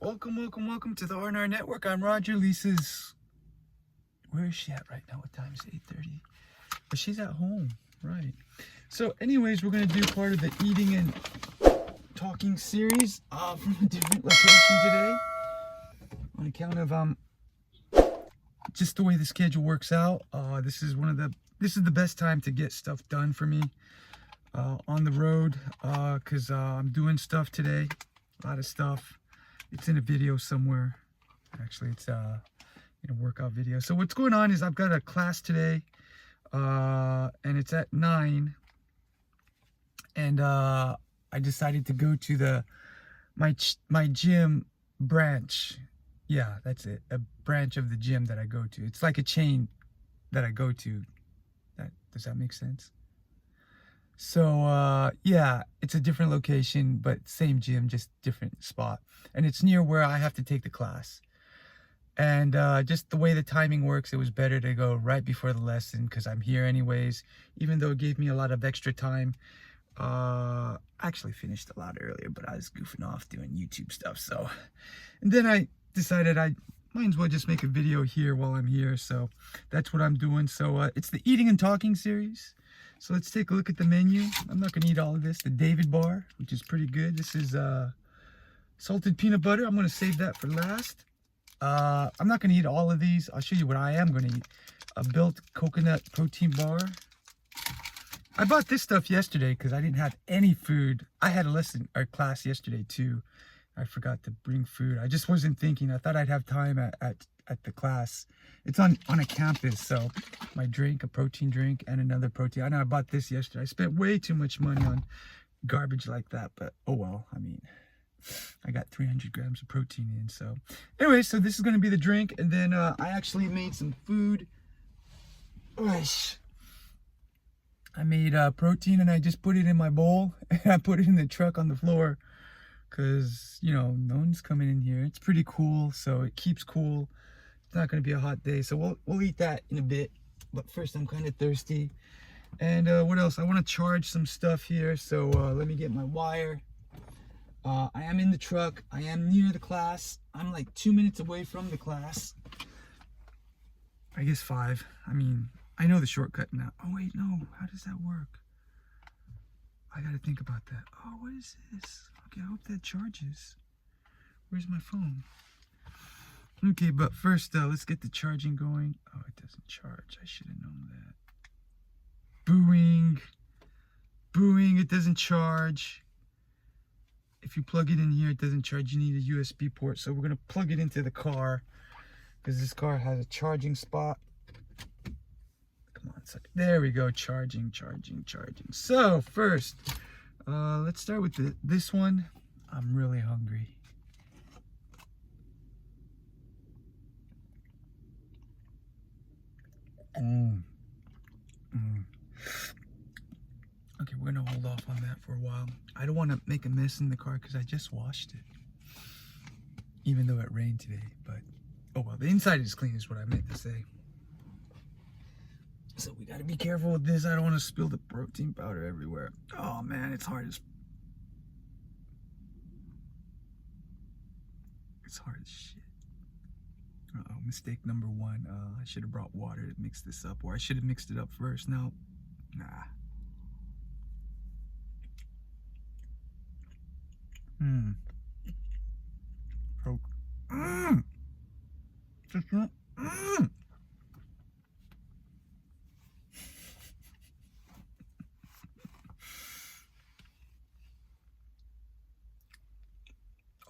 Welcome to the R&R Network. I'm Roger&Risa's. Where is she at right now? What time is it? 8:30. But she's at home, right? So, anyways, we're gonna do part of the eating and talking series from a different location today, on account of just the way the schedule works out. This is the best time to get stuff done for me on the road, because I'm doing stuff today, a lot of stuff. It's in a video somewhere. Actually, it's in a workout video. So what's going on is I've got a class today, and it's at 9. And I decided to go to my gym branch. Yeah, that's it. A branch of the gym that I go to. It's like a chain that I go to. Does that make sense? So yeah, it's a different location, but same gym, just different spot. And it's near where I have to take the class. And just the way the timing works, it was better to go right before the lesson, because I'm here anyways, even though it gave me a lot of extra time. I actually finished a lot earlier, but I was goofing off doing YouTube stuff. So, and then I decided I might as well just make a video here while I'm here. So that's what I'm doing. So it's the eating and talking series. So let's take a look at the menu. I'm not gonna eat all of this. The David bar, which is pretty good. This is salted peanut butter. I'm gonna save that for last. I'm not gonna eat all of these. I'll show you what I am gonna eat. A built coconut protein bar. I bought this stuff yesterday because I didn't have any food. I had a lesson or class yesterday too. I forgot to bring food. I just wasn't thinking. I thought I'd have time at the class. It's on a campus. So my drink, a protein drink, and another protein. I know I bought this yesterday. I spent way too much money on garbage like that, but oh well. I mean, I got 300 grams of protein in. So anyway, so this is going to be the drink. And then I actually made some food. I made protein, and I just put it in my bowl, and I put it in the truck on the floor, because, you know, no one's coming in here. It's pretty cool, so it keeps cool. It's not going to be a hot day, so we'll eat that in a bit. But first, I'm kind of thirsty. And what else? I want to charge some stuff here, so let me get my wire. I am in the truck. I am near the class. I'm like 2 minutes away from the class. I guess 5. I mean, I know the shortcut now. Oh wait, no. How does that work? I gotta think about that. Oh, what is this? Okay, I hope that charges. Where's my phone? Okay, but first, let's get the charging going. Oh, it doesn't charge. I should have known that. Booing. Booing, it doesn't charge. If you plug it in here, it doesn't charge. You need a USB port. So we're gonna plug it into the car, because this car has a charging spot. So there we go, charging. So first, let's start with this one. I'm really hungry. Okay, we're gonna hold off on that for a while. I don't want to make a mess in the car because I just washed it, even though it rained today. But oh well, the inside is clean is what I meant to say. So we gotta be careful with this. I don't want to spill the protein powder everywhere. Oh man, it's hard as shit. Uh-oh, mistake number 1. I should have brought water to mix this up, or I should have mixed it up first. No, nah.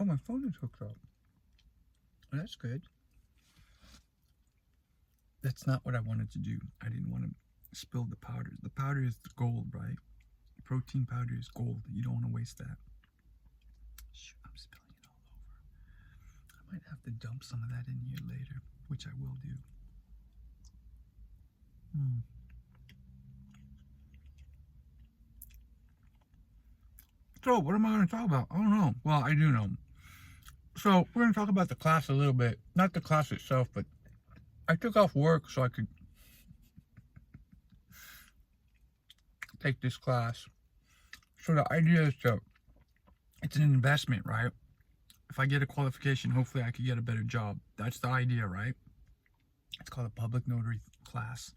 Oh, my phone is hooked up. Well, that's good. That's not what I wanted to do. I didn't want to spill the powder. The powder is the gold, right? Protein powder is gold. You don't want to waste that. Shoot, I'm spilling it all over. I might have to dump some of that in here later, which I will do. So, what am I going to talk about? I don't know. Well, I do know. So, we're going to talk about the class a little bit. Not the class itself, but I took off work so I could take this class. So the idea is it's an investment, right? if I get a qualification, hopefully I could get a better job. That's the idea, right? It's called a public notary class.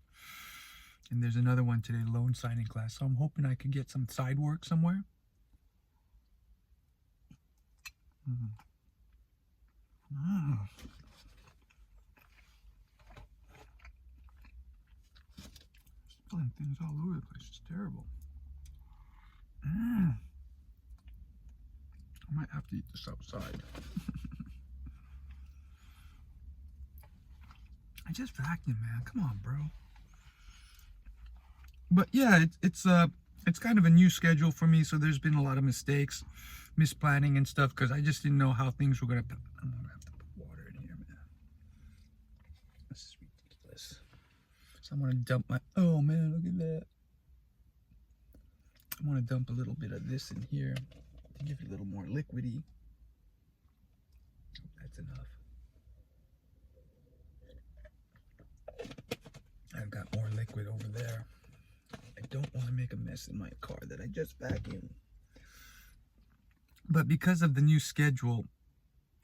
And there's another one today, loan signing class. So I'm hoping I could get some side work somewhere. Spilling things all over the place. It's terrible. I might have to eat this outside. I just vacuumed, man. Come on, bro. But yeah, it's kind of a new schedule for me, so there's been a lot of mistakes, misplanning and stuff, because I just didn't know how things were gonna. I'm gonna have to put water in here, man. This is ridiculous. So I'm gonna dump my. Oh man, look at that. I'm gonna dump a little bit of this in here to give it a little more liquidy. That's enough. I've got more liquid over there. I don't want to make a mess in my car that I just vacuumed. But because of the new schedule,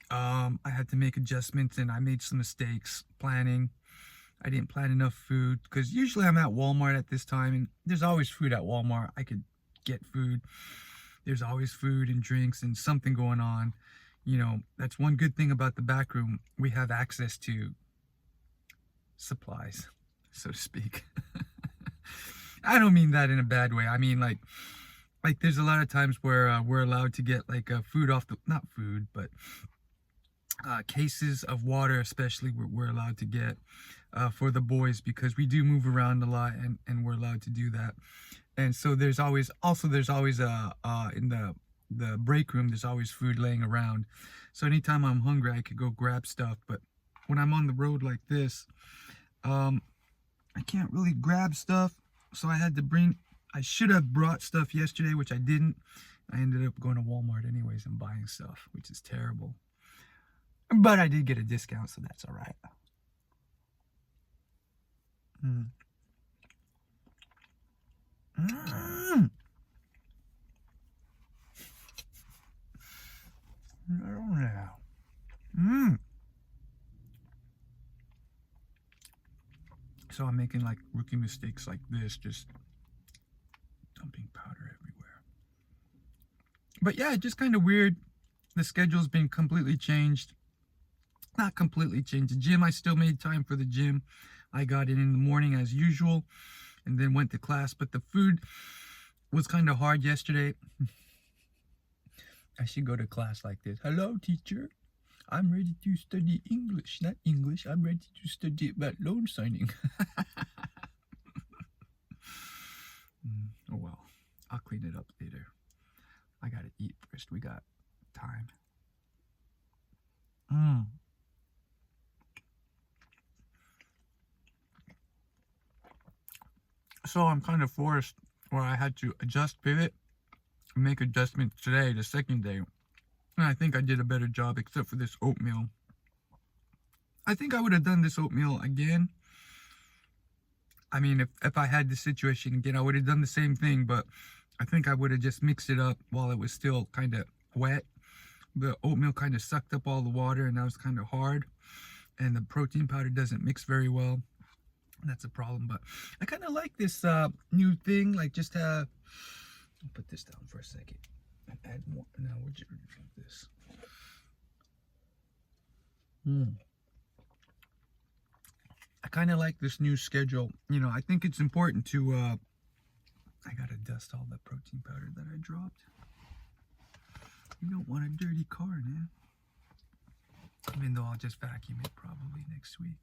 I had to make adjustments, and I made some mistakes planning. I didn't plan enough food, because usually I'm at Walmart at this time, and there's always food at Walmart. I could get food. There's always food and drinks and something going on. You know, that's one good thing about the back room. We have access to supplies, so to speak. I don't mean that in a bad way. I mean like there's a lot of times where we're allowed to get like food off the, not food, but cases of water, especially we're allowed to get for the boys, because we do move around a lot, and we're allowed to do that. And so there's always in the break room, there's always food laying around. So anytime I'm hungry, I could go grab stuff. But when I'm on the road like this, I can't really grab stuff. So I should have brought stuff yesterday, which I didn't. I ended up going to Walmart anyways and buying stuff, which is terrible. But I did get a discount, so that's all right. So I'm making like rookie mistakes like this, just dumping powder everywhere. But yeah, just kind of weird. The schedule's been completely changed. Not completely changed. The gym, I still made time for the gym. I got in the morning as usual, and then went to class. But the food was kind of hard yesterday. I should go to class like this. Hello, teacher. I'm ready to study English. Not English. I'm ready to study about loan signing. Oh well. I'll clean it up later. I gotta eat first. We got time. So I'm kind of forced where I had to pivot, make adjustments today, the second day. And I think I did a better job, except for this oatmeal. I think I would have done this oatmeal again. I mean, if I had the situation again, I would have done the same thing, but I think I would have just mixed it up while it was still kind of wet. The oatmeal kind of sucked up all the water, and that was kind of hard. And the protein powder doesn't mix very well. That's a problem, but I kind of like this new thing. Like, just I'll put this down for a second and add more. Now, would you drink this? I kind of like this new schedule. You know, I think it's important to. I gotta dust all the protein powder that I dropped. You don't want a dirty car, man. Even though I'll just vacuum it probably next week.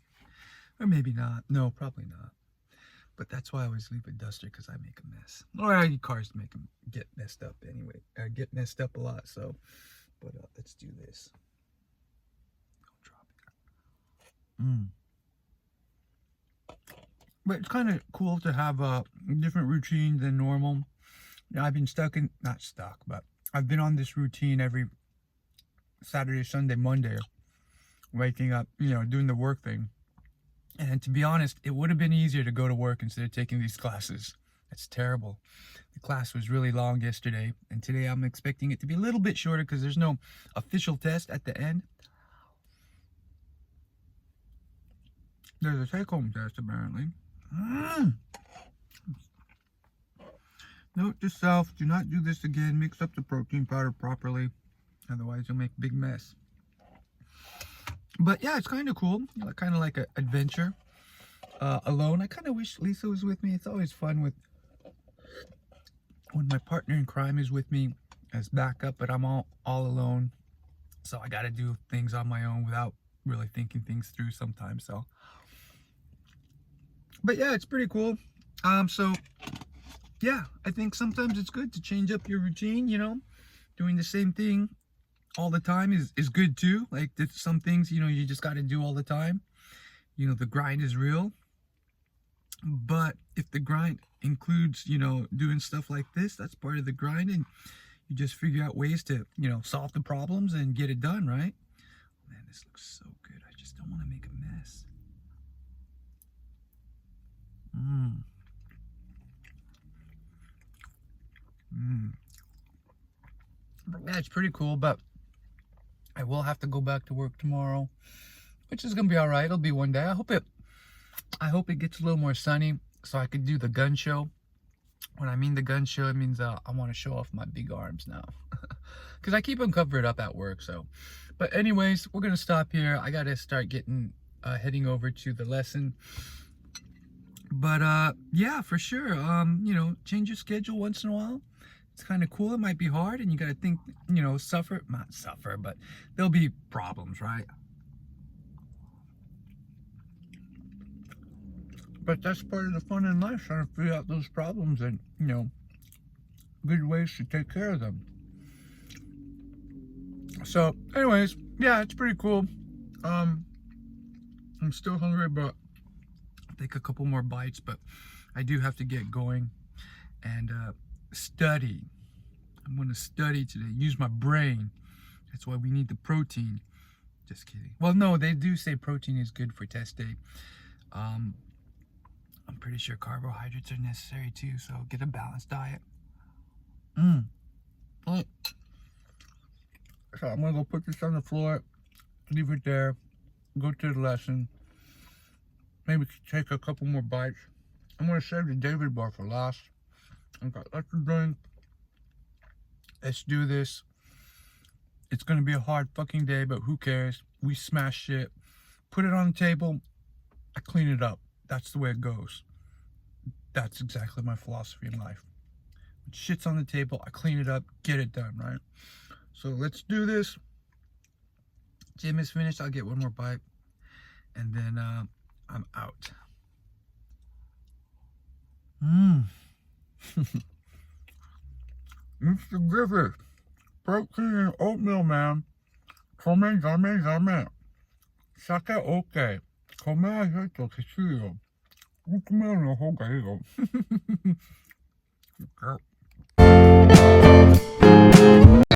Or maybe not. No, probably not. But that's why I always leave a duster, because I make a mess. Or cars make them get messed up anyway. I get messed up a lot, so. But let's do this. Don't drop it. But it's kind of cool to have a different routine than normal. Now, I've been not stuck, but I've been on this routine every Saturday, Sunday, Monday. Waking up, you know, doing the work thing. And to be honest, it would have been easier to go to work instead of taking these classes. That's terrible. The class was really long yesterday, and today I'm expecting it to be a little bit shorter because there's no official test at the end. There's a take-home test, apparently. Note to self, do not do this again. Mix up the protein powder properly. Otherwise, you'll make a big mess. But yeah, it's kind of cool. Kind of like an adventure. Alone. I kind of wish Lisa was with me. It's always fun when my partner in crime is with me as backup, but I'm all alone. So I got to do things on my own without really thinking things through sometimes. So, but yeah, it's pretty cool. So yeah, I think sometimes it's good to change up your routine, you know. Doing the same thing all the time is good too. Like there's some things, you know, you just got to do all the time. You know, the grind is real. But if the grind includes, you know, doing stuff like this, that's part of the grind, and you just figure out ways to, you know, solve the problems and get it done, right? Man, this looks so good. I just don't want to make a mess. Yeah, it's pretty cool, but I will have to go back to work tomorrow, which is gonna be all right. It'll be one day. I hope it gets a little more sunny so I could do the gun show. When I mean the gun show, it means I want to show off my big arms now, because I keep them covered up at work. So, but anyways, we're gonna stop here. I gotta start getting heading over to the lesson. But yeah, for sure. You know, change your schedule once in a while. It's kind of cool. It might be hard, and you gotta think, you know, not suffer, but there'll be problems, right? But that's part of the fun in life, trying to figure out those problems and, you know, good ways to take care of them. So, anyways, yeah, it's pretty cool. I'm still hungry, but I'll take a couple more bites, but I do have to get going and study. I'm going to study today, use my brain. That's why we need the protein. Just kidding. Well, no, they do say protein is good for test day. I'm pretty sure carbohydrates are necessary too, so get a balanced diet. So I'm gonna go put this on the floor, leave it there, go to the lesson, maybe take a couple more bites. I'm gonna save the David bar for last. I've got lots to drink. Let's do this. It's gonna be a hard fucking day, but who cares? We smash shit, put it on the table, I clean it up. That's the way it goes. That's exactly my philosophy in life. When shit's on the table, I clean it up, get it done, right? So let's do this. Gym is finished. I'll get one more bite, and then I'm out. Mr. Griffith, protein and oatmeal, man. 米ダメダメ。酒 OK。米はちょっときついよ。オートミールの方がいいよ。